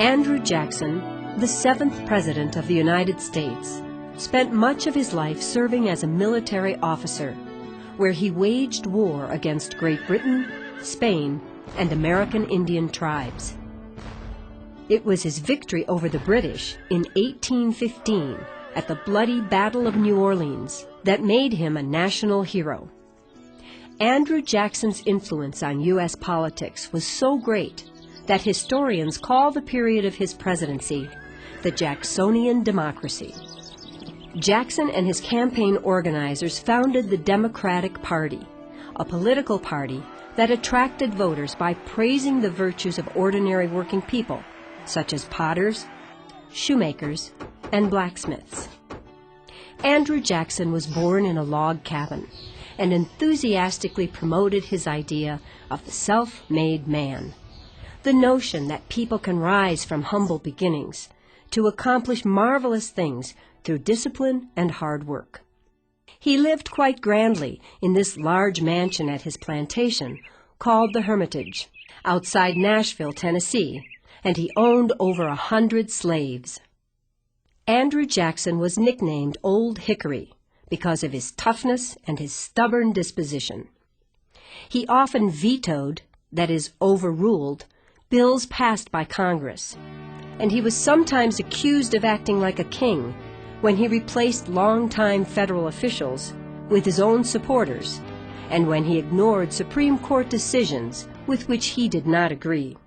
Andrew Jackson, the 7th President of the United States, spent much of his life serving as a military officer, where he waged war against Great Britain, Spain, and American Indian tribes. It was his victory over the British in 1815 at the bloody Battle of New Orleans that made him a national hero. Andrew Jackson's influence on U.S. politics was so great that historians call the period of his presidency the Jacksonian Democracy. Jackson and his campaign organizers founded the Democratic Party, a political party that attracted voters by praising the virtues of ordinary working people, such as potters, shoemakers, and blacksmiths. Andrew Jackson was born in a log cabin and enthusiastically promoted his idea of the self-made man, the notion that people can rise from humble beginnings to accomplish marvelous things through discipline and hard work. He lived quite grandly in this large mansion at his plantation called the Hermitage, outside Nashville, Tennessee, and he owned over 100 slaves. Andrew Jackson was nicknamed Old Hickory because of his toughness and his stubborn disposition. He often vetoed, that is, overruled, bills passed by Congress, and he was sometimes accused of acting like a king when he replaced longtime federal officials with his own supporters and when he ignored Supreme Court decisions with which he did not agree.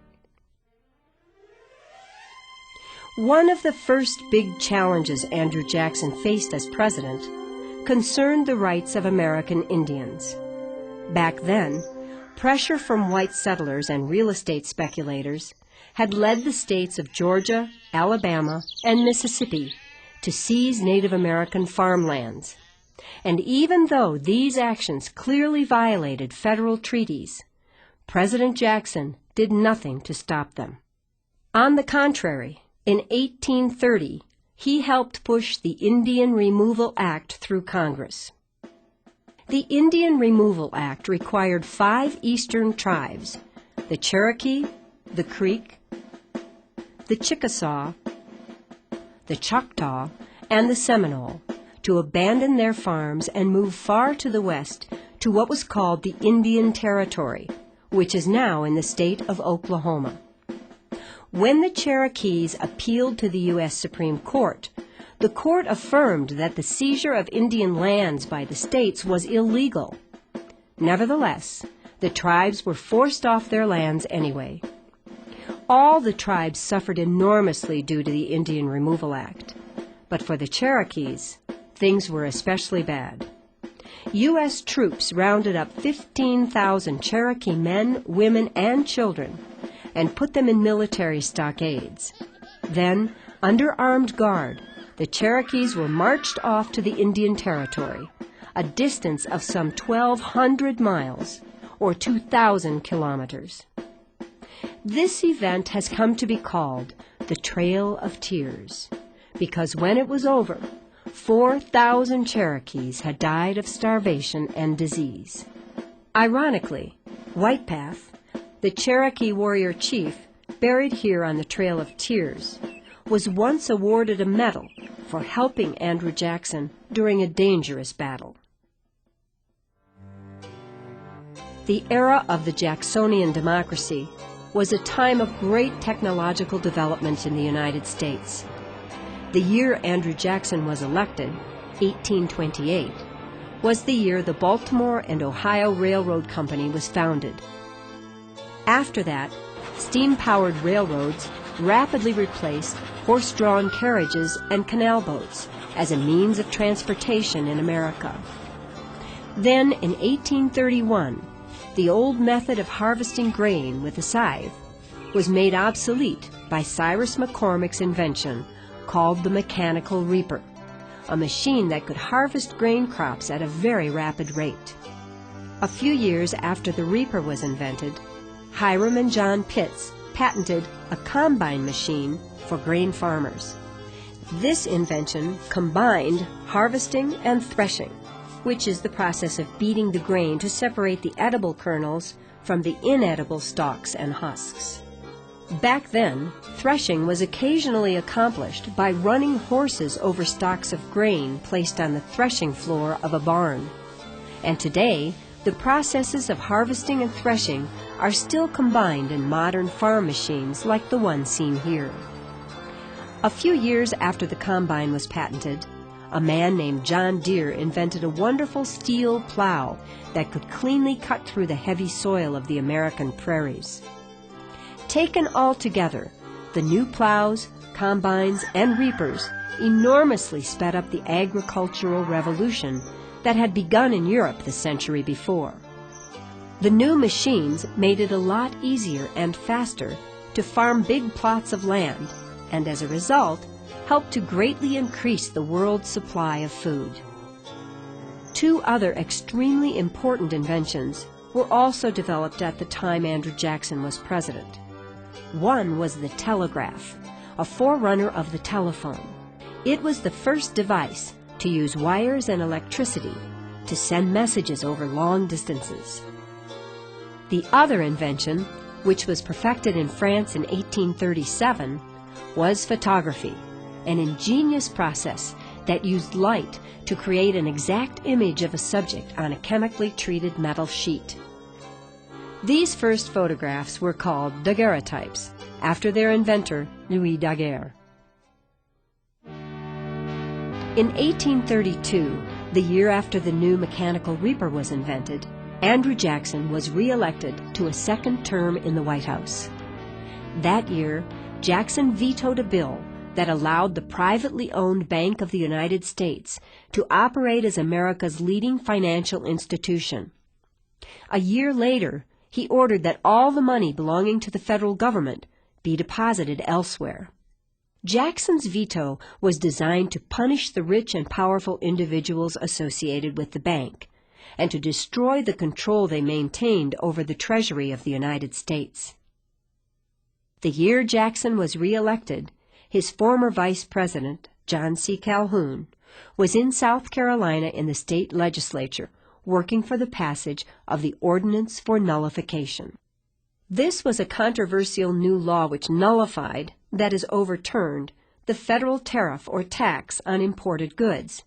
One of the first big challenges Andrew Jackson faced as president concerned the rights of American Indians. Back then, pressure from white settlers and real estate speculators had led the states of Georgia, Alabama, and Mississippi to seize Native American farmlands. And even though these actions clearly violated federal treaties, President Jackson did nothing to stop them. On the contrary, in 1830, he helped push the Indian Removal Act through Congress. The Indian Removal Act required 5 eastern tribes, the Cherokee, the Creek, the Chickasaw, the Choctaw, and the Seminole, to abandon their farms and move far to the west to what was called the Indian Territory, which is now in the state of Oklahoma. When the Cherokees appealed to the U.S. Supreme Court, the court affirmed that the seizure of Indian lands by the states was illegal. Nevertheless, the tribes were forced off their lands anyway. All the tribes suffered enormously due to the Indian Removal Act, but for the Cherokees, things were especially bad. U.S. troops rounded up 15,000 Cherokee men, women, and children and put them in military stockades. Then, under armed guard, the Cherokees were marched off to the Indian Territory, a distance of some 1,200 miles, or 2,000 kilometers. This event has come to be called the Trail of Tears, because when it was over, 4,000 Cherokees had died of starvation and disease. Ironically, White Path, the Cherokee warrior chief buried here on the Trail of Tears, was once awarded a medal for helping Andrew Jackson during a dangerous battle. The era of the Jacksonian Democracy was a time of great technological development in the United States. The year Andrew Jackson was elected, 1828, was the year the Baltimore and Ohio Railroad Company was founded. After that, steam-powered railroads rapidly replaced horse-drawn carriages and canal boats as a means of transportation in America. Then, in 1831, the old method of harvesting grain with a scythe was made obsolete by Cyrus McCormick's invention called the mechanical reaper, a machine that could harvest grain crops at a very rapid rate. A few years after the reaper was invented, Hiram and John Pitts patented a combine machine for grain farmers. This invention combined harvesting and threshing, which is the process of beating the grain to separate the edible kernels from the inedible stalks and husks. Back then, threshing was occasionally accomplished by running horses over stalks of grain placed on the threshing floor of a barn. And today, the processes of harvesting and threshing are still combined in modern farm machines like the one seen here. A few years after the combine was patented, a man named John Deere invented a wonderful steel plow that could cleanly cut through the heavy soil of the American prairies. Taken all together, the new plows, combines, and reapers enormously sped up the agricultural revolution that had begun in Europe the century before. The new machines made it a lot easier and faster to farm big plots of land, and as a result, helped to greatly increase the world's supply of food. Two other extremely important inventions were also developed at the time Andrew Jackson was president. One was the telegraph, a forerunner of the telephone. It was the first device to use wires and electricity to send messages over long distances. The other invention, which was perfected in France in 1837, was photography, an ingenious process that used light to create an exact image of a subject on a chemically treated metal sheet. These first photographs were called daguerreotypes, after their inventor, Louis Daguerre. In 1832, the year after the new mechanical reaper was invented, Andrew Jackson was re-elected to a second term in the White House. That year, Jackson vetoed a bill that allowed the privately owned Bank of the United States to operate as America's leading financial institution. A year later, he ordered that all the money belonging to the federal government be deposited elsewhere. Jackson's veto was designed to punish the rich and powerful individuals associated with the bank and to destroy the control they maintained over the Treasury of the United States. The year Jackson was re-elected, his former vice president, John C. Calhoun, was in South Carolina in the state legislature working for the passage of the Ordinance for Nullification. This was a controversial new law which nullified, that is overturned, the federal tariff or tax on imported goods.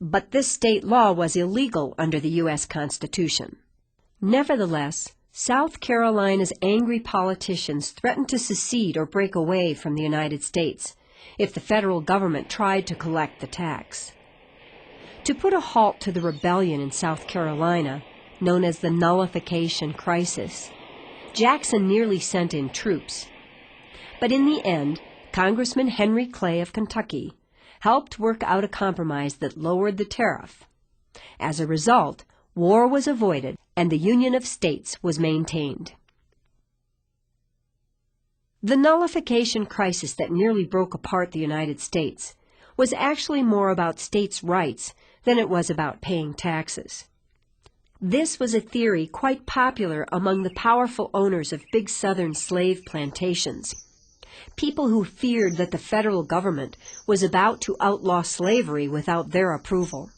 But this state law was illegal under the U.S. Constitution. Nevertheless, South Carolina's angry politicians threatened to secede or break away from the United States if the federal government tried to collect the tax. To put a halt to the rebellion in South Carolina, known as the Nullification Crisis, Jackson nearly sent in troops. But in the end, Congressman Henry Clay of Kentucky helped work out a compromise that lowered the tariff. As a result, war was avoided and the Union of States was maintained. The nullification crisis that nearly broke apart the United States was actually more about states' rights than it was about paying taxes. This was a theory quite popular among the powerful owners of big southern slave plantations, people who feared that the federal government was about to outlaw slavery without their approval.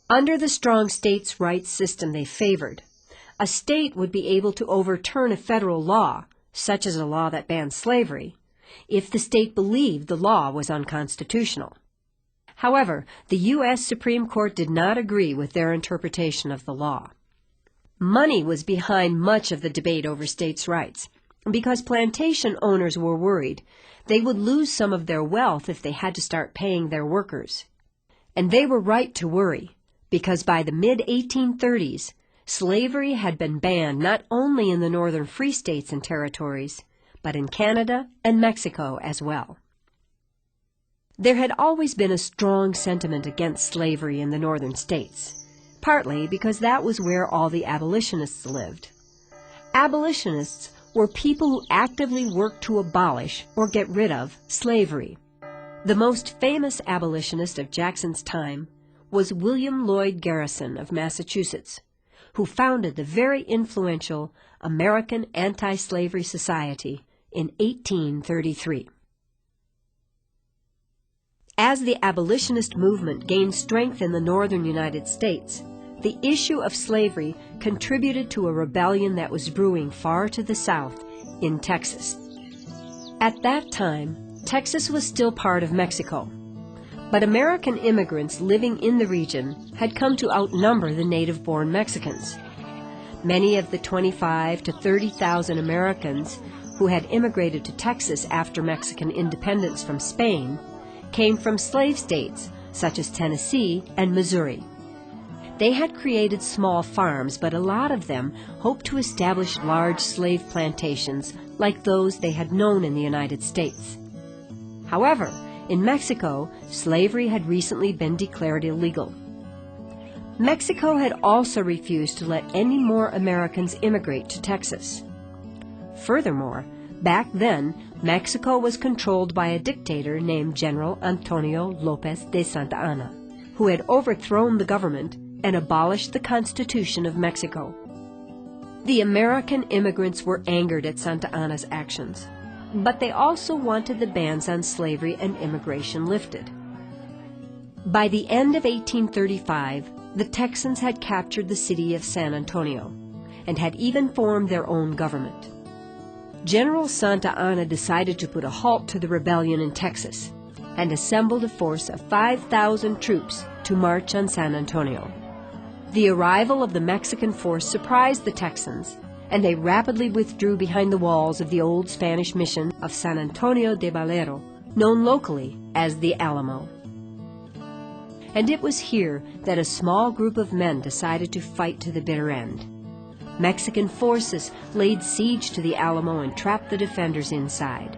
Under the strong states' rights system they favored, a state would be able to overturn a federal law, such as a law that banned slavery, if the state believed the law was unconstitutional. However, the U.S. Supreme Court did not agree with their interpretation of the law. Money was behind much of the debate over states' rights, because plantation owners were worried they would lose some of their wealth if they had to start paying their workers. And they were right to worry, because by the mid-1830s, slavery had been banned not only in the northern free states and territories, but in Canada and Mexico as well. There had always been a strong sentiment against slavery in the northern states, partly because that was where all the abolitionists lived. Abolitionists were people who actively worked to abolish or get rid of slavery. The most famous abolitionist of Jackson's time was William Lloyd Garrison of Massachusetts, who founded the very influential American Anti-Slavery Society in 1833. As the abolitionist movement gained strength in the northern United States, the issue of slavery contributed to a rebellion that was brewing far to the south in Texas. At that time, Texas was still part of Mexico, but American immigrants living in the region had come to outnumber the native-born Mexicans. Many of the 25,000 to 30,000 Americans who had immigrated to Texas after Mexican independence from Spain came from slave states such as Tennessee and Missouri. They had created small farms, but a lot of them hoped to establish large slave plantations like those they had known in the United States. However, in Mexico, slavery had recently been declared illegal. Mexico had also refused to let any more Americans immigrate to Texas. Furthermore, back then, Mexico was controlled by a dictator named General Antonio López de Santa Anna, who had overthrown the government and abolished the Constitution of Mexico. The American immigrants were angered at Santa Anna's actions, but they also wanted the bans on slavery and immigration lifted. By the end of 1835, the Texans had captured the city of San Antonio and had even formed their own government. General Santa Anna decided to put a halt to the rebellion in Texas and assembled a force of 5,000 troops to march on San Antonio. The arrival of the Mexican force surprised the Texans, and they rapidly withdrew behind the walls of the old Spanish mission of San Antonio de Valero, known locally as the Alamo. And it was here that a small group of men decided to fight to the bitter end. Mexican forces laid siege to the Alamo and trapped the defenders inside.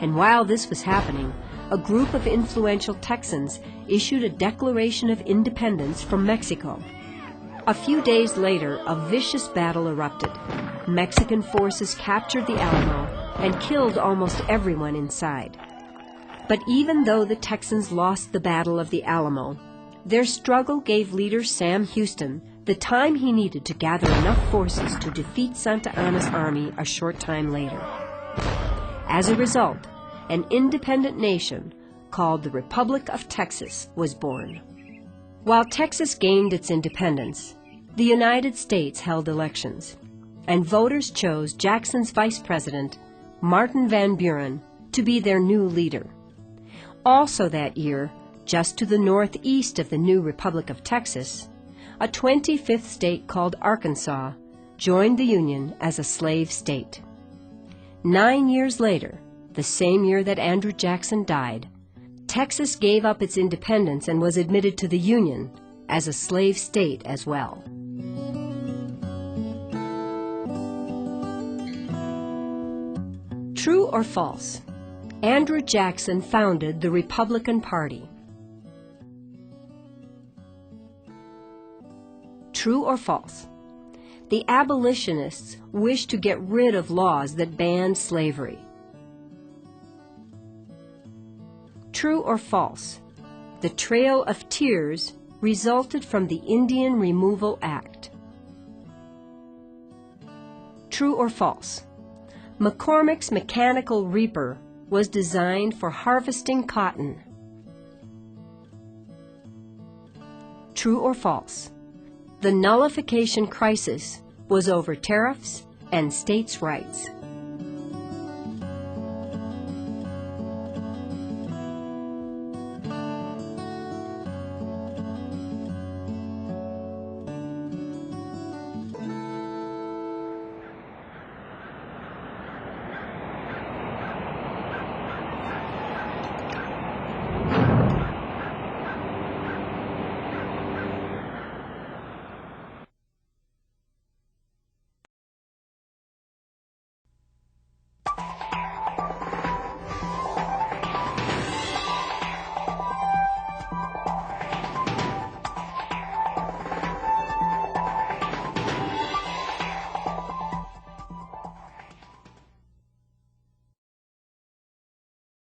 And while this was happening, a group of influential Texans issued a Declaration of Independence from Mexico. A few days later, a vicious battle erupted. Mexican forces captured the Alamo and killed almost everyone inside. But even though the Texans lost the Battle of the Alamo, their struggle gave leader Sam Houston the time he needed to gather enough forces to defeat Santa Anna's army a short time later. As a result, an independent nation called the Republic of Texas was born. While Texas gained its independence, the United States held elections, and voters chose Jackson's vice president, Martin Van Buren, to be their new leader. Also that year, just to the northeast of the new Republic of Texas, a 25th state called Arkansas joined the Union as a slave state. 9 years later, the same year that Andrew Jackson died, Texas gave up its independence and was admitted to the Union as a slave state as well. True or false? Andrew Jackson founded the Republican Party. True or false? The abolitionists wished to get rid of laws that banned slavery. True or false? The Trail of Tears resulted from the Indian Removal Act. True or false? McCormick's mechanical reaper was designed for harvesting cotton. True or false? The nullification crisis was over tariffs and states' rights.